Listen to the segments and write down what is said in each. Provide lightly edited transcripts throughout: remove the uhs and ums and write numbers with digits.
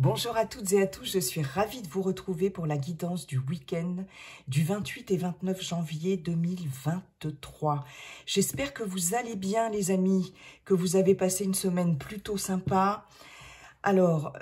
Bonjour à toutes et à tous, je suis ravie de vous retrouver pour la guidance du week-end du 28 et 29 janvier 2023. J'espère que vous allez bien les amis, que vous avez passé une semaine plutôt sympa. Alors,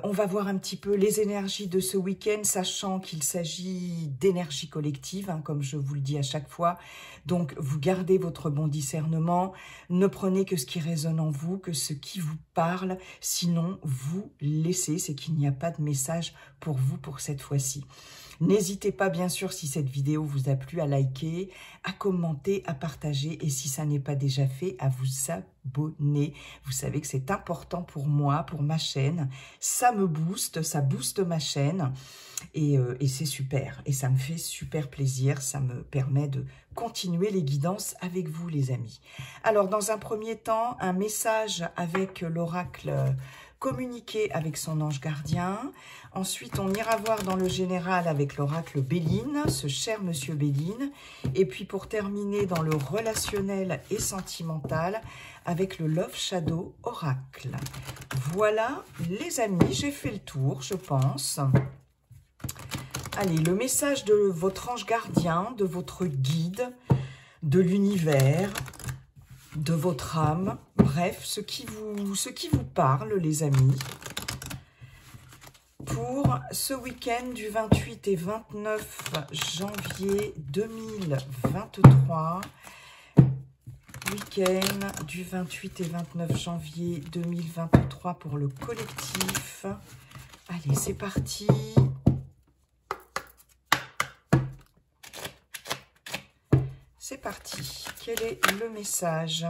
on va voir un petit peu les énergies de ce week-end, sachant qu'il s'agit d'énergie collective, hein, comme je vous le dis à chaque fois. Donc, vous gardez votre bon discernement, ne prenez que ce qui résonne en vous, que ce qui vous parle, sinon vous laissez, c'est qu'il n'y a pas de message pour vous pour cette fois-ci. N'hésitez pas, bien sûr, si cette vidéo vous a plu, à liker, à commenter, à partager et si ça n'est pas déjà fait, à vous abonner. Vous savez que c'est important pour moi, pour ma chaîne. Ça me booste, ça booste ma chaîne et c'est super. Et ça me fait super plaisir, ça me permet de continuer les guidances avec vous, les amis. Alors, dans un premier temps, un message avec l'oracle communiquer avec son ange gardien. Ensuite, on ira voir dans le général avec l'oracle Béline, ce cher monsieur Béline. Et puis, pour terminer dans le relationnel et sentimental avec le Love Shadow Oracle. Voilà, les amis, j'ai fait le tour, je pense. Allez, le message de votre ange gardien, de votre guide, de l'univers, de votre âme, bref, ce qui vous parle, les amis, pour ce week-end du 28 et 29 janvier 2023, week-end du 28 et 29 janvier 2023 pour le collectif. Allez, c'est parti. C'est parti. Quel est le message ?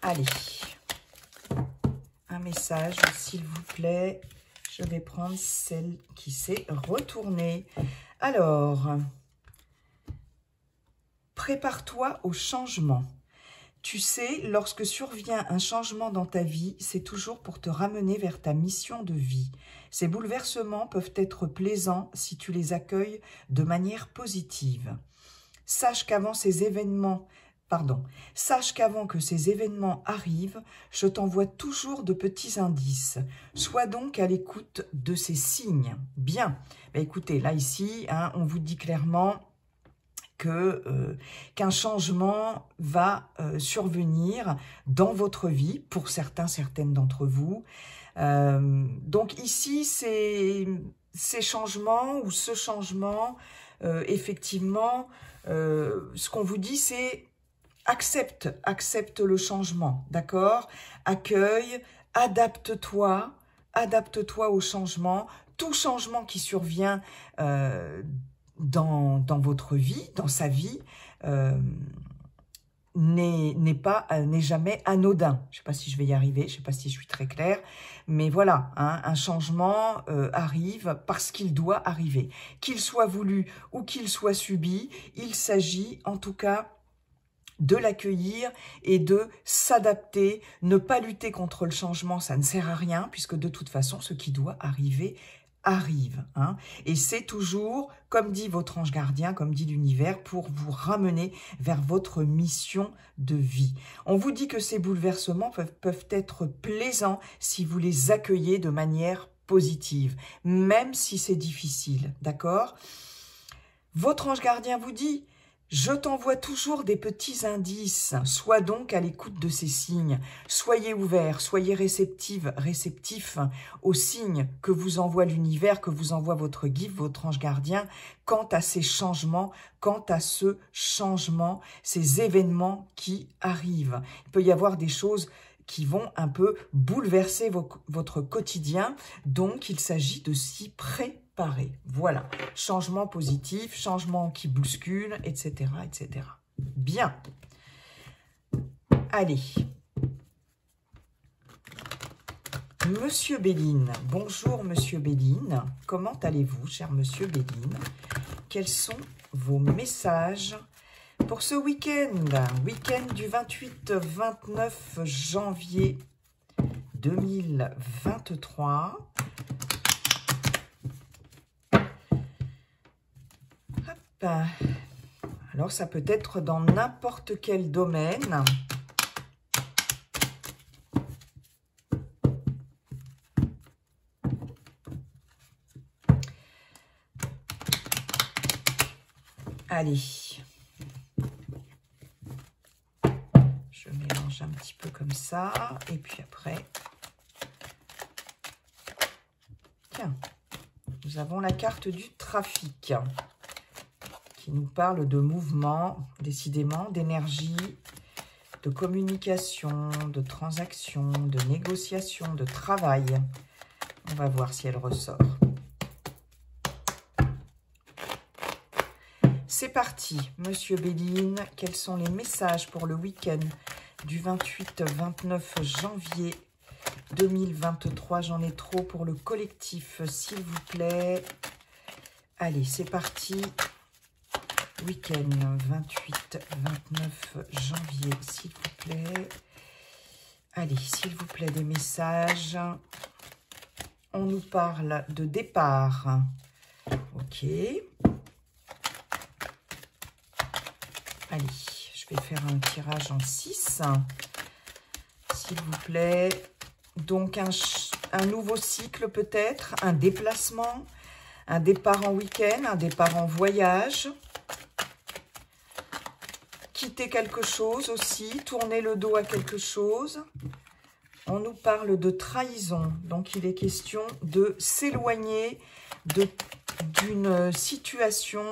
Allez. Un message, s'il vous plaît. Je vais prendre celle qui s'est retournée. Alors, prépare-toi au changement. Tu sais, lorsque survient un changement dans ta vie, c'est toujours pour te ramener vers ta mission de vie. Ces bouleversements peuvent être plaisants si tu les accueilles de manière positive. Sache qu'avant que ces événements arrivent, je t'envoie toujours de petits indices. Sois donc à l'écoute de ces signes. Bien, bah, écoutez, là ici, hein, on vous dit clairement qu'un changement va survenir dans votre vie, pour certaines d'entre vous. Donc ici, ces changements ou ce changement, effectivement, ce qu'on vous dit, c'est accepte le changement, d'accord? Accueille, adapte-toi au changement. Tout changement qui survient dans votre vie, dans sa vie, n'est jamais anodin. Je ne sais pas si je vais y arriver, je ne sais pas si je suis très claire, mais voilà, hein, un changement arrive parce qu'il doit arriver. Qu'il soit voulu ou qu'il soit subi, il s'agit en tout cas de l'accueillir et de s'adapter, ne pas lutter contre le changement, ça ne sert à rien, puisque de toute façon, ce qui doit arriver arrive, hein. Et c'est toujours, comme dit votre ange gardien, comme dit l'univers, pour vous ramener vers votre mission de vie. On vous dit que ces bouleversements peuvent être plaisants si vous les accueillez de manière positive, même si c'est difficile, d'accord? Votre ange gardien vous dit: je t'envoie toujours des petits indices, sois donc à l'écoute de ces signes. Soyez ouverts, soyez réceptifs aux signes que vous envoie l'univers, que vous envoie votre guide, votre ange gardien, quant à ces changements, quant à ce changement, ces événements qui arrivent. Il peut y avoir des choses qui vont un peu bouleverser votre quotidien, donc il s'agit de s'y préparer. Voilà, changement positif, changement qui bouscule, etc., etc. Bien. Allez. Monsieur Béline, bonjour Monsieur Béline. Comment allez-vous, cher Monsieur Béline? Quels sont vos messages pour ce week-end? Week-end du 28-29 janvier 2023. Alors, ça peut être dans n'importe quel domaine. Allez. Je mélange un petit peu comme ça. Et puis après... Tiens, nous avons la carte du trafic qui nous parle de mouvement, décidément, d'énergie, de communication, de transaction, de négociation, de travail. On va voir si elle ressort. C'est parti, Monsieur Béline. Quels sont les messages pour le week-end du 28-29 janvier 2023? J'en ai trop pour le collectif, s'il vous plaît. Allez, c'est parti. Week-end 28-29 janvier, s'il vous plaît. Allez, s'il vous plaît, des messages. On nous parle de départ. Ok. Allez, je vais faire un tirage en 6. S'il vous plaît. Donc, un nouveau cycle peut-être, un déplacement, un départ en week-end, un départ en voyage. Quitter quelque chose aussi, tourner le dos à quelque chose. On nous parle de trahison. Donc, il est question de s'éloigner d'une situation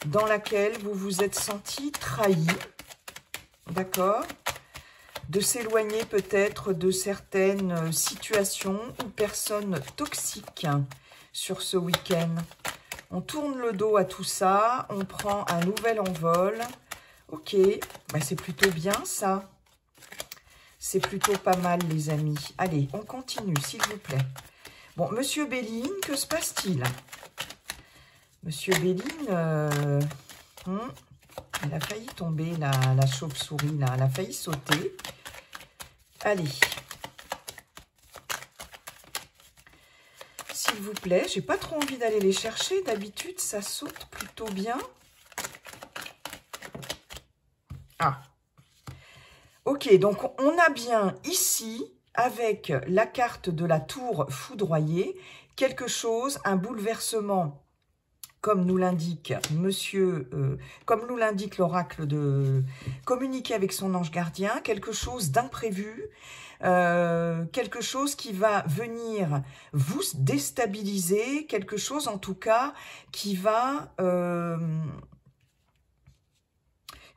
dans laquelle vous vous êtes senti trahi. D'accord ? De s'éloigner peut-être de certaines situations ou personnes toxiques sur ce week-end. On tourne le dos à tout ça, on prend un nouvel envol. Ok, bah c'est plutôt bien ça. C'est plutôt pas mal les amis. Allez, on continue s'il vous plaît. Bon, Monsieur Béline, que se passe-t-il? Monsieur Béline, elle a failli tomber, la chauve-souris, là. Elle a failli sauter. Allez. S'il vous plaît, j'ai pas trop envie d'aller les chercher. D'habitude, ça saute plutôt bien. Ah. Ok, donc on a bien ici, avec la carte de la tour foudroyée, quelque chose, un bouleversement, comme nous l'indique comme nous l'indique l'oracle de communiquer avec son ange gardien, quelque chose d'imprévu, quelque chose qui va venir vous déstabiliser, quelque chose en tout cas qui va...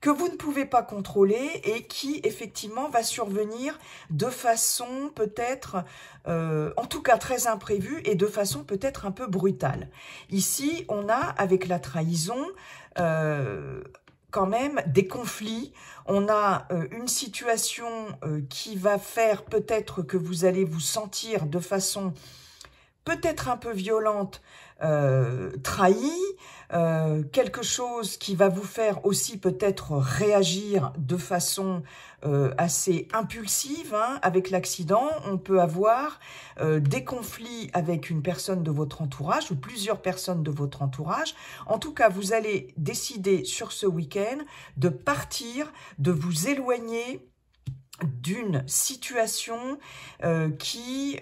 que vous ne pouvez pas contrôler et qui, effectivement, va survenir de façon peut-être, en tout cas très imprévue et de façon peut-être un peu brutale. Ici, on a, avec la trahison, quand même des conflits. On a une situation qui va faire peut-être que vous allez vous sentir de façon peut-être un peu violente, trahi, quelque chose qui va vous faire aussi peut-être réagir de façon assez impulsive. Hein. Avec l'accident, on peut avoir des conflits avec une personne de votre entourage ou plusieurs personnes de votre entourage. En tout cas, vous allez décider sur ce week-end de partir, de vous éloigner d'une situation qui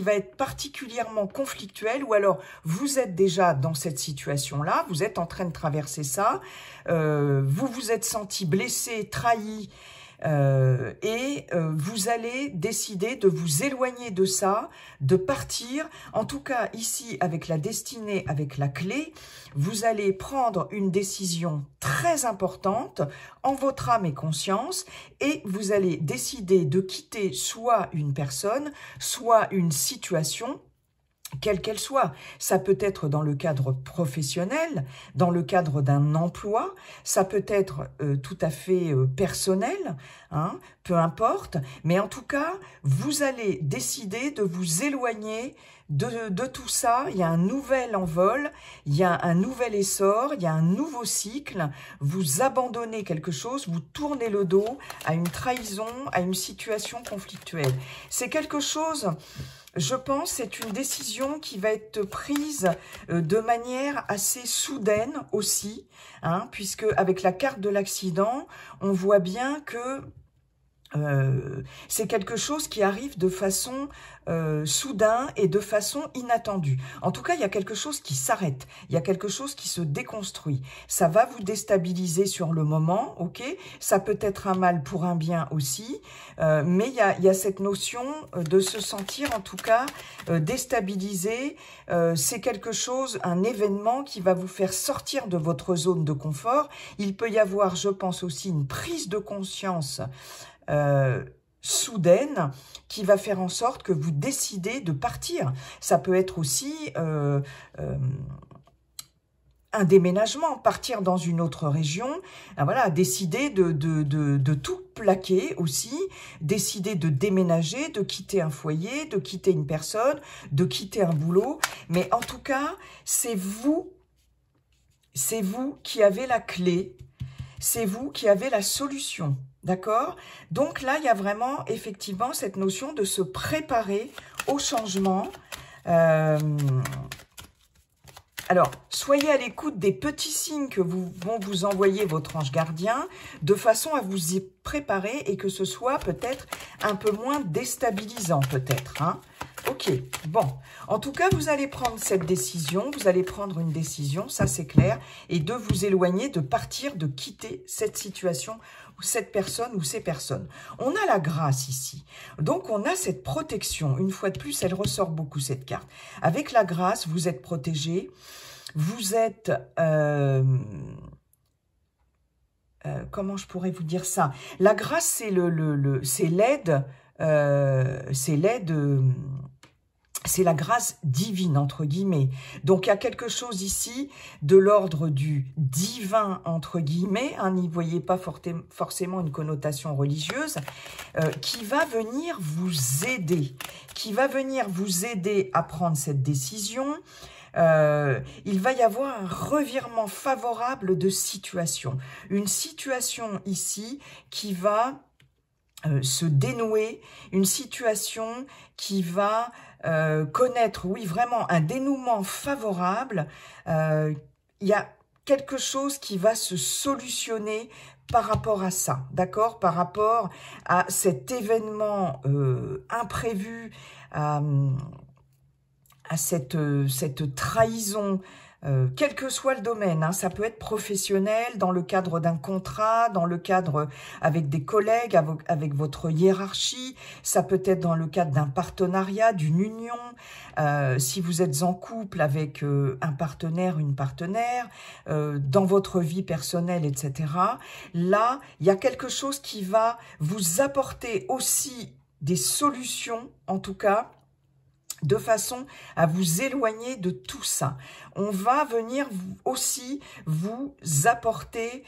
va être particulièrement conflictuelle, ou alors vous êtes déjà dans cette situation-là, vous êtes en train de traverser ça, vous vous êtes senti blessé, trahi, et vous allez décider de vous éloigner de ça, de partir. En tout cas, ici, avec la destinée, avec la clé, vous allez prendre une décision très importante en votre âme et conscience, et vous allez décider de quitter soit une personne, soit une situation, quelle qu'elle soit. Ça peut être dans le cadre professionnel, dans le cadre d'un emploi, ça peut être tout à fait personnel, hein, peu importe, mais en tout cas, vous allez décider de vous éloigner de tout ça, il y a un nouvel envol, il y a un nouvel essor, il y a un nouveau cycle. Vous abandonnez quelque chose, vous tournez le dos à une trahison, à une situation conflictuelle. C'est quelque chose... Je pense que c'est une décision qui va être prise de manière assez soudaine aussi, hein, puisque avec la carte de l'accident, on voit bien que c'est quelque chose qui arrive de façon soudain et de façon inattendue. En tout cas, il y a quelque chose qui s'arrête, il y a quelque chose qui se déconstruit. Ça va vous déstabiliser sur le moment, ok? Ça peut être un mal pour un bien aussi, mais il y a cette notion de se sentir en tout cas déstabilisé. C'est quelque chose, un événement qui va vous faire sortir de votre zone de confort. Il peut y avoir, je pense aussi, une prise de conscience soudaine qui va faire en sorte que vous décidez de partir. Ça peut être aussi un déménagement, partir dans une autre région, voilà, décider de tout plaquer aussi, décider de déménager, de quitter un foyer, de quitter une personne, de quitter un boulot. Mais en tout cas, c'est vous qui avez la clé, c'est vous qui avez la solution. D'accord? Donc là, il y a vraiment, effectivement, cette notion de se préparer au changement. Alors, soyez à l'écoute des petits signes que vont vous envoyer votre ange gardien, de façon à vous y préparer et que ce soit peut-être un peu moins déstabilisant, peut-être, hein? Ok, bon. En tout cas, vous allez prendre cette décision, vous allez prendre une décision, ça c'est clair, et de vous éloigner, de partir, de quitter cette situation, ou cette personne ou ces personnes. On a la grâce ici, donc on a cette protection. Une fois de plus, elle ressort beaucoup cette carte. Avec la grâce, vous êtes protégé, vous êtes... comment je pourrais vous dire ça? La grâce, c'est l'aide, c'est la grâce divine, entre guillemets. Donc, il y a quelque chose ici de l'ordre du divin, entre guillemets, hein, n'y voyez pas forcément une connotation religieuse, qui va venir vous aider, à prendre cette décision. Il va y avoir un revirement favorable de situation. Une situation ici qui va se dénouer, une situation qui va connaître, oui, vraiment un dénouement favorable. Il y a quelque chose qui va se solutionner par rapport à ça, d'accord? Par rapport à cet événement imprévu, à cette trahison, quel que soit le domaine, hein, ça peut être professionnel, dans le cadre d'un contrat, dans le cadre avec des collègues, avec votre hiérarchie, ça peut être dans le cadre d'un partenariat, d'une union, si vous êtes en couple avec un partenaire, une partenaire, dans votre vie personnelle, etc. Là, il y a quelque chose qui va vous apporter aussi des solutions, en tout cas, de façon à vous éloigner de tout ça. On va venir aussi vous apporter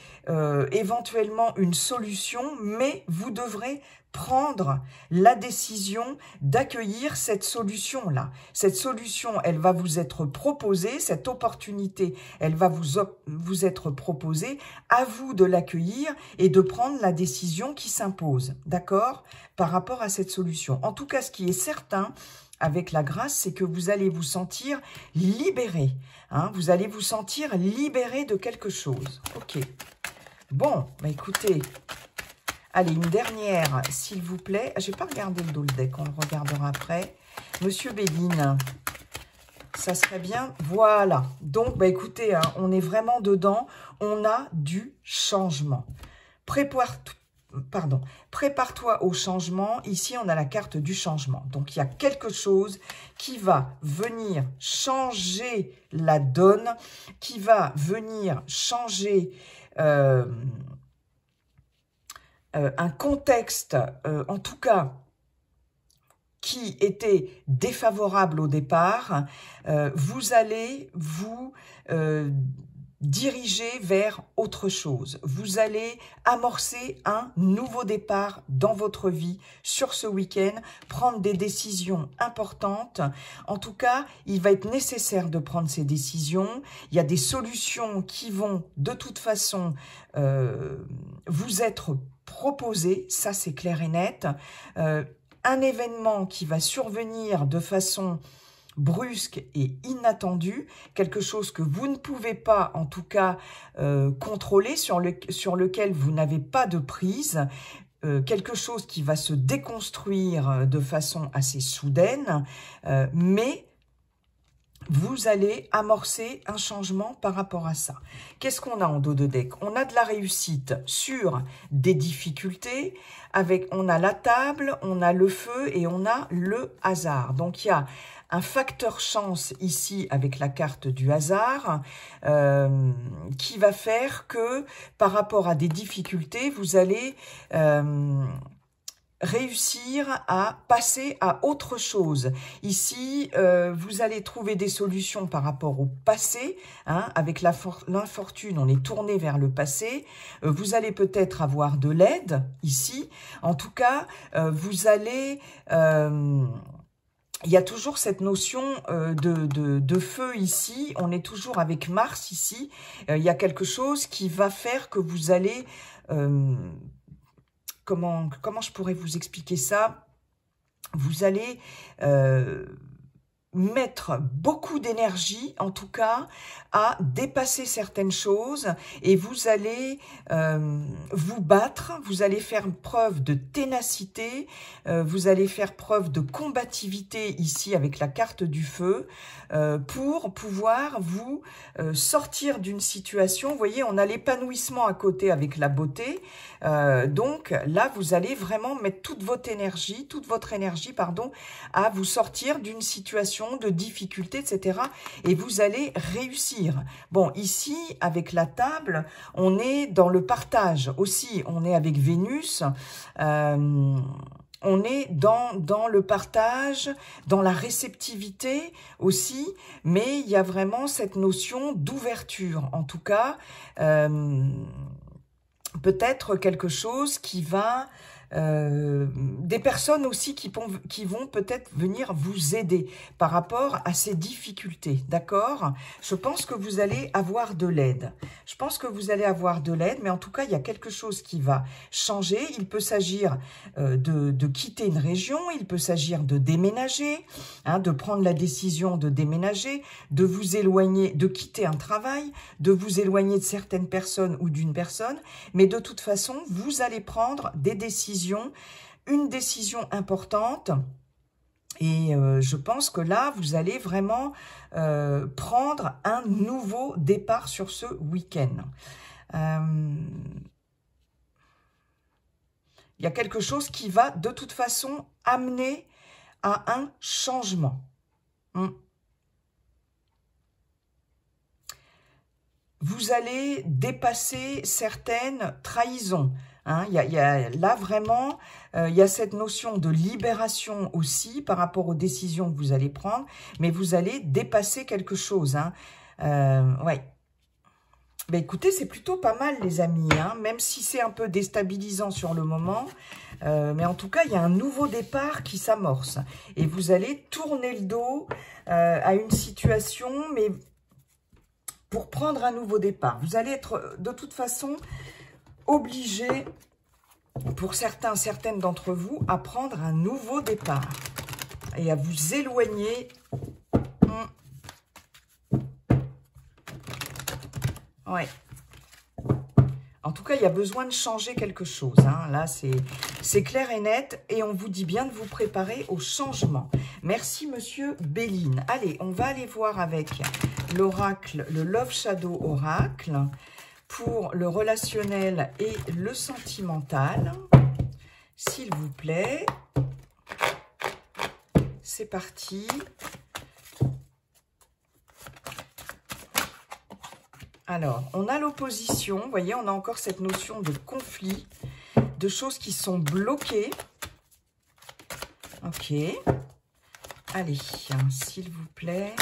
éventuellement une solution, mais vous devrez prendre la décision d'accueillir cette solution-là. Cette solution, elle va vous être proposée, cette opportunité, elle va vous être proposée, à vous de l'accueillir et de prendre la décision qui s'impose, d'accord? Par rapport à cette solution. En tout cas, ce qui est certain, avec la grâce, c'est que vous allez vous sentir libéré. Hein, vous allez vous sentir libéré de quelque chose. Ok. Bon, bah écoutez. Allez, une dernière, s'il vous plaît. Je n'ai pas regardé le dos le deck, on le regardera après. Monsieur Béline, ça serait bien. Voilà. Donc, bah écoutez, hein, on est vraiment dedans. On a du changement. Prépare-toi au changement. Ici, on a la carte du changement. Donc, il y a quelque chose qui va venir changer la donne, qui va venir changer un contexte, en tout cas, qui était défavorable au départ. Vous allez vous diriger vers autre chose. Vous allez amorcer un nouveau départ dans votre vie sur ce week-end, prendre des décisions importantes. En tout cas, il va être nécessaire de prendre ces décisions. Il y a des solutions qui vont de toute façon vous être proposées, ça c'est clair et net. Un événement qui va survenir de façon brusque et inattendu, quelque chose que vous ne pouvez pas en tout cas contrôler, sur lequel vous n'avez pas de prise, quelque chose qui va se déconstruire de façon assez soudaine, mais vous allez amorcer un changement par rapport à ça. Qu'est-ce qu'on a en dos de deck? On a de la réussite sur des difficultés, on a la table, on a le feu et on a le hasard. Donc il y a un facteur chance ici avec la carte du hasard qui va faire que par rapport à des difficultés, vous allez réussir à passer à autre chose. Ici, vous allez trouver des solutions par rapport au passé. Hein, avec l'infortune, on est tourné vers le passé. Vous allez peut-être avoir de l'aide ici. En tout cas, vous allez... il y a toujours cette notion de feu ici. On est toujours avec Mars ici. Il y a quelque chose qui va faire que vous allez... Comment je pourrais vous expliquer ça? Vous allez mettre beaucoup d'énergie, en tout cas, à dépasser certaines choses et vous allez vous battre, vous allez faire preuve de ténacité, vous allez faire preuve de combativité ici avec la carte du feu pour pouvoir vous sortir d'une situation. Vous voyez, on a l'épanouissement à côté avec la beauté. Donc là, vous allez vraiment mettre toute votre énergie, à vous sortir d'une situation de difficulté, etc. Et vous allez réussir. Bon, ici, avec la table, on est dans le partage aussi. On est avec Vénus. On est dans le partage, dans la réceptivité aussi, mais il y a vraiment cette notion d'ouverture. En tout cas, peut-être quelque chose qui va... des personnes aussi qui vont peut-être venir vous aider par rapport à ces difficultés, d'accord? Je pense que vous allez avoir de l'aide. Je pense que vous allez avoir de l'aide, mais en tout cas, il y a quelque chose qui va changer. Il peut s'agir de quitter une région, il peut s'agir de déménager, hein, de prendre la décision de déménager, de vous éloigner, de quitter un travail, de vous éloigner de certaines personnes ou d'une personne, mais de toute façon, vous allez prendre des décisions, une décision importante et je pense que là, vous allez vraiment prendre un nouveau départ sur ce week-end. Il y a quelque chose qui va de toute façon amener à un changement. Vous allez dépasser certaines trahisons. Hein, là, vraiment, il y a cette notion de libération aussi par rapport aux décisions que vous allez prendre, mais vous allez dépasser quelque chose. Hein. Ouais. Ben, écoutez, c'est plutôt pas mal, les amis, hein, même si c'est un peu déstabilisant sur le moment. Mais en tout cas, il y a un nouveau départ qui s'amorce. Et vous allez tourner le dos à une situation, mais pour prendre un nouveau départ. Vous allez être de toute façon... obligé, pour certaines d'entre vous, à prendre un nouveau départ et à vous éloigner. Ouais. En tout cas, il y a besoin de changer quelque chose. Hein. Là, c'est clair et net. Et on vous dit bien de vous préparer au changement. Merci, monsieur Béline. Allez, on va aller voir avec l'oracle, le Love Shadow Oracle, pour le relationnel et le sentimental, s'il vous plaît. C'est parti. Alors, on a l'opposition. Vous voyez, on a encore cette notion de conflit, de choses qui sont bloquées. Ok. Allez, s'il vous plaît.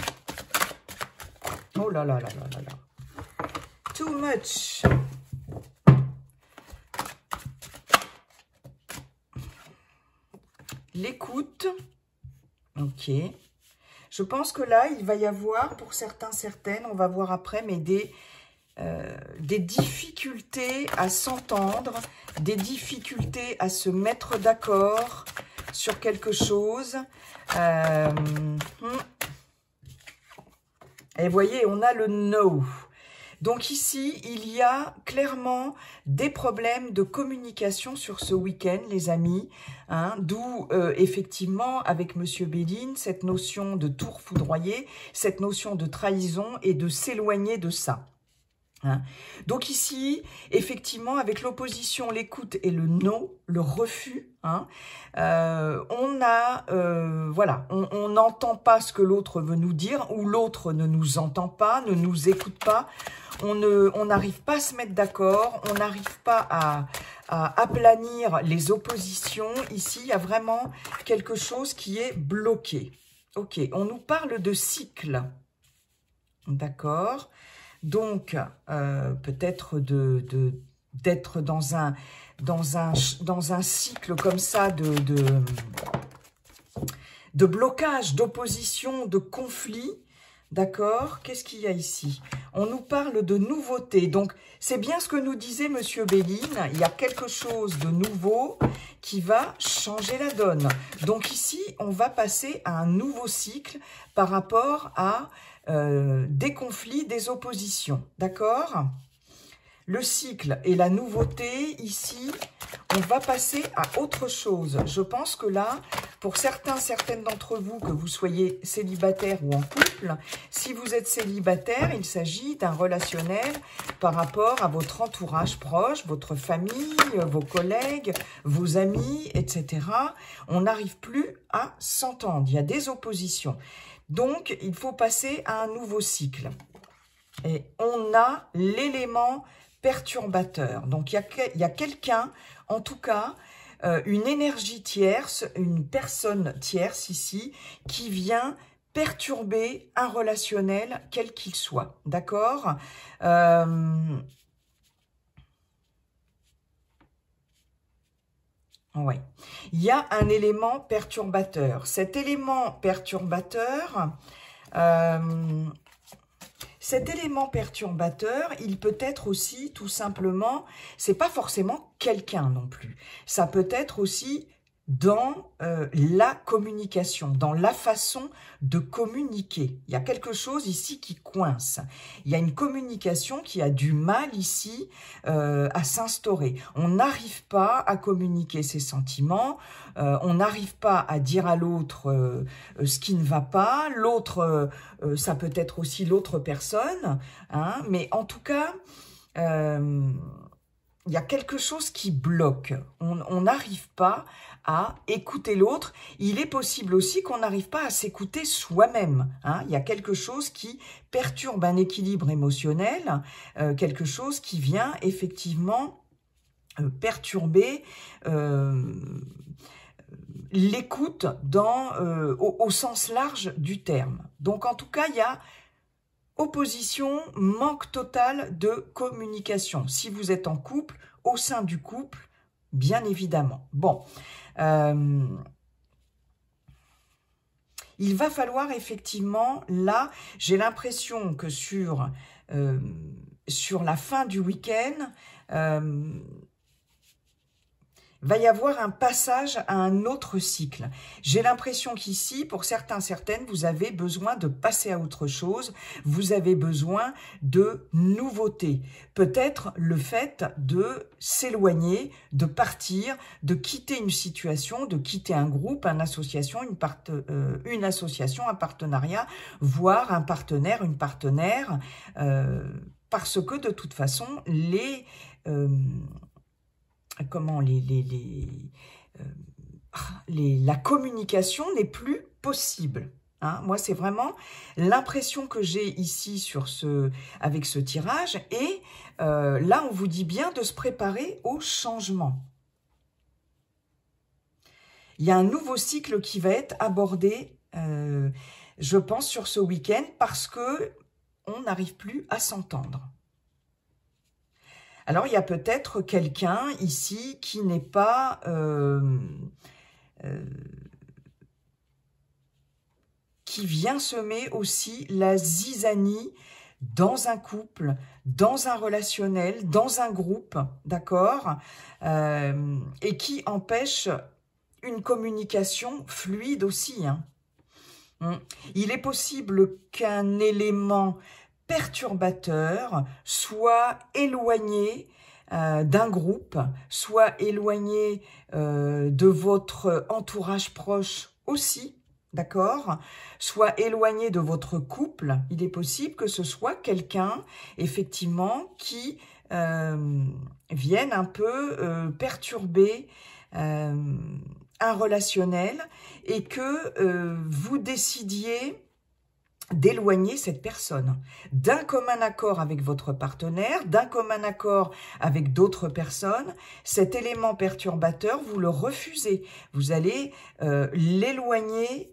Oh là là là là là là. too much. L'écoute. Ok. Je pense que là, il va y avoir, pour certains, certaines, on va voir après, mais des difficultés à s'entendre, des difficultés à se mettre d'accord sur quelque chose. Et vous voyez, on a le no. Donc ici, il y a clairement des problèmes de communication sur ce week-end, les amis. Hein, d'où, effectivement, avec Monsieur Béline, cette notion de tour foudroyé, cette notion de trahison et de s'éloigner de ça. Hein. Donc ici, effectivement, avec l'opposition, l'écoute et le non, le refus, hein, on a, voilà, on n'entend pas ce que l'autre veut nous dire, ou l'autre ne nous entend pas, ne nous écoute pas, on n'arrive pas à se mettre d'accord, on n'arrive pas à aplanir les oppositions. Ici, il y a vraiment quelque chose qui est bloqué. Ok, on nous parle de cycle, d'accord. Donc, peut-être d'être dans un cycle comme ça de blocage, d'opposition, de conflit. D'accord? Qu'est-ce qu'il y a ici? On nous parle de nouveauté. Donc, c'est bien ce que nous disait Monsieur Béline. Il y a quelque chose de nouveau qui va changer la donne. Donc ici, on va passer à un nouveau cycle par rapport à des conflits, des oppositions. D'accord? Le cycle et la nouveauté, ici, on va passer à autre chose. Je pense que là, pour certaines d'entre vous, que vous soyez célibataire ou en couple, si vous êtes célibataire, il s'agit d'un relationnel par rapport à votre entourage proche, votre famille, vos collègues, vos amis, etc. On n'arrive plus à s'entendre. Il y a des oppositions. Donc, il faut passer à un nouveau cycle. Et on a l'élément perturbateur. Donc, il y a quelqu'un, en tout cas, une énergie tierce, une personne tierce ici, qui vient perturber un relationnel, quel qu'il soit. D'accord? Oui. Il y a un élément perturbateur. Cet élément perturbateur... cet élément perturbateur, il peut être aussi tout simplement, c'est pas forcément quelqu'un non plus. Ça peut être aussi dans la communication, dans la façon de communiquer. Il y a quelque chose ici qui coince. Il y a une communication qui a du mal ici à s'instaurer. On n'arrive pas à communiquer ses sentiments, on n'arrive pas à dire à l'autre ce qui ne va pas. L'autre, ça peut être aussi l'autre personne, hein, mais en tout cas... il y a quelque chose qui bloque. On n'arrive pas à écouter l'autre. Il est possible aussi qu'on n'arrive pas à s'écouter soi-même. Hein. Il y a quelque chose qui perturbe un équilibre émotionnel, quelque chose qui vient effectivement perturber l'écoute au sens large du terme. Donc en tout cas, il y a opposition, manque total de communication. Si vous êtes en couple, au sein du couple, bien évidemment. Bon, il va falloir effectivement, là, j'ai l'impression que sur la fin du week-end, va y avoir un passage à un autre cycle. J'ai l'impression qu'ici, pour certaines, vous avez besoin de passer à autre chose, vous avez besoin de nouveautés. Peut-être le fait de s'éloigner, de partir, de quitter une situation, de quitter un groupe, une association, une association, un partenariat, voire un partenaire, une partenaire, parce que de toute façon, la communication n'est plus possible. Hein. Moi, c'est vraiment l'impression que j'ai ici avec ce tirage. Et là, on vous dit bien de se préparer au changement. Il y a un nouveau cycle qui va être abordé, je pense, sur ce week-end parce que on n'arrive plus à s'entendre. Alors, il y a peut-être quelqu'un ici qui n'est pas... qui vient semer aussi la zizanie dans un couple, dans un relationnel, dans un groupe, d'accord, et qui empêche une communication fluide aussi, hein. Il est possible qu'un élément perturbateur soit éloigné d'un groupe, soit éloigné de votre entourage proche aussi, d'accord? Soit éloigné de votre couple. Il est possible que ce soit quelqu'un, effectivement, qui vienne un peu perturber un relationnel et que vous décidiez d'éloigner cette personne d'un commun accord avec votre partenaire, d'un commun accord avec d'autres personnes. Cet élément perturbateur, vous le refusez. Vous allez l'éloigner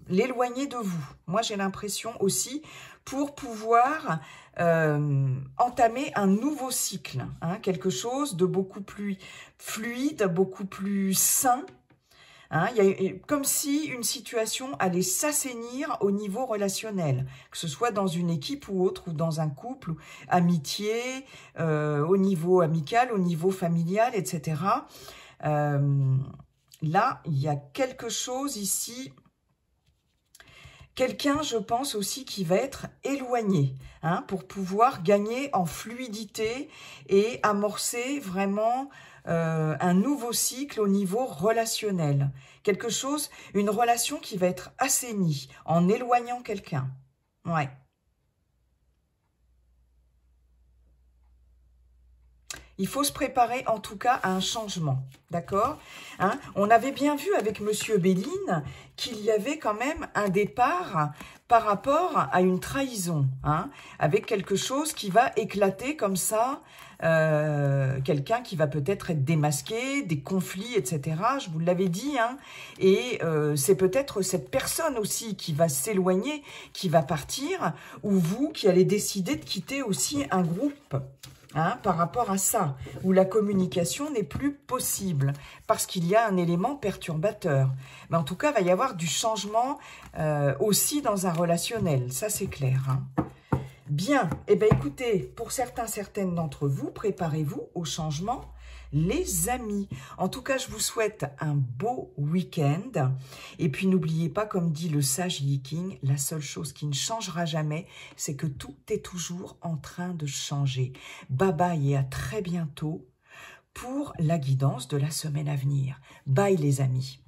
de vous. Moi, j'ai l'impression aussi pour pouvoir entamer un nouveau cycle, hein, quelque chose de beaucoup plus fluide, beaucoup plus sain. Hein, il y a comme si une situation allait s'assainir au niveau relationnel, que ce soit dans une équipe ou autre, ou dans un couple, ou amitié, au niveau amical, au niveau familial, etc. Là, il y a quelque chose ici, quelqu'un, je pense aussi, qui va être éloigné, hein, pour pouvoir gagner en fluidité et amorcer vraiment un nouveau cycle au niveau relationnel. Quelque chose, une relation qui va être assainie en éloignant quelqu'un. Ouais. Il faut se préparer en tout cas à un changement, d'accord, hein? On avait bien vu avec Monsieur Béline qu'il y avait quand même un départ par rapport à une trahison, hein, avec quelque chose qui va éclater comme ça, quelqu'un qui va peut-être être démasqué, des conflits, etc. Je vous l'avais dit, hein, et c'est peut-être cette personne aussi qui va s'éloigner, qui va partir, ou vous qui allez décider de quitter aussi un groupe. Hein, par rapport à ça, où la communication n'est plus possible, parce qu'il y a un élément perturbateur. Mais en tout cas, il va y avoir du changement aussi dans un relationnel, ça c'est clair. Hein. Bien, eh bien écoutez, pour certaines d'entre vous, préparez-vous au changement, les amis. En tout cas, je vous souhaite un beau week-end. Et puis, n'oubliez pas, comme dit le sage Yi King, la seule chose qui ne changera jamais, c'est que tout est toujours en train de changer. Bye bye et à très bientôt pour la guidance de la semaine à venir. Bye les amis.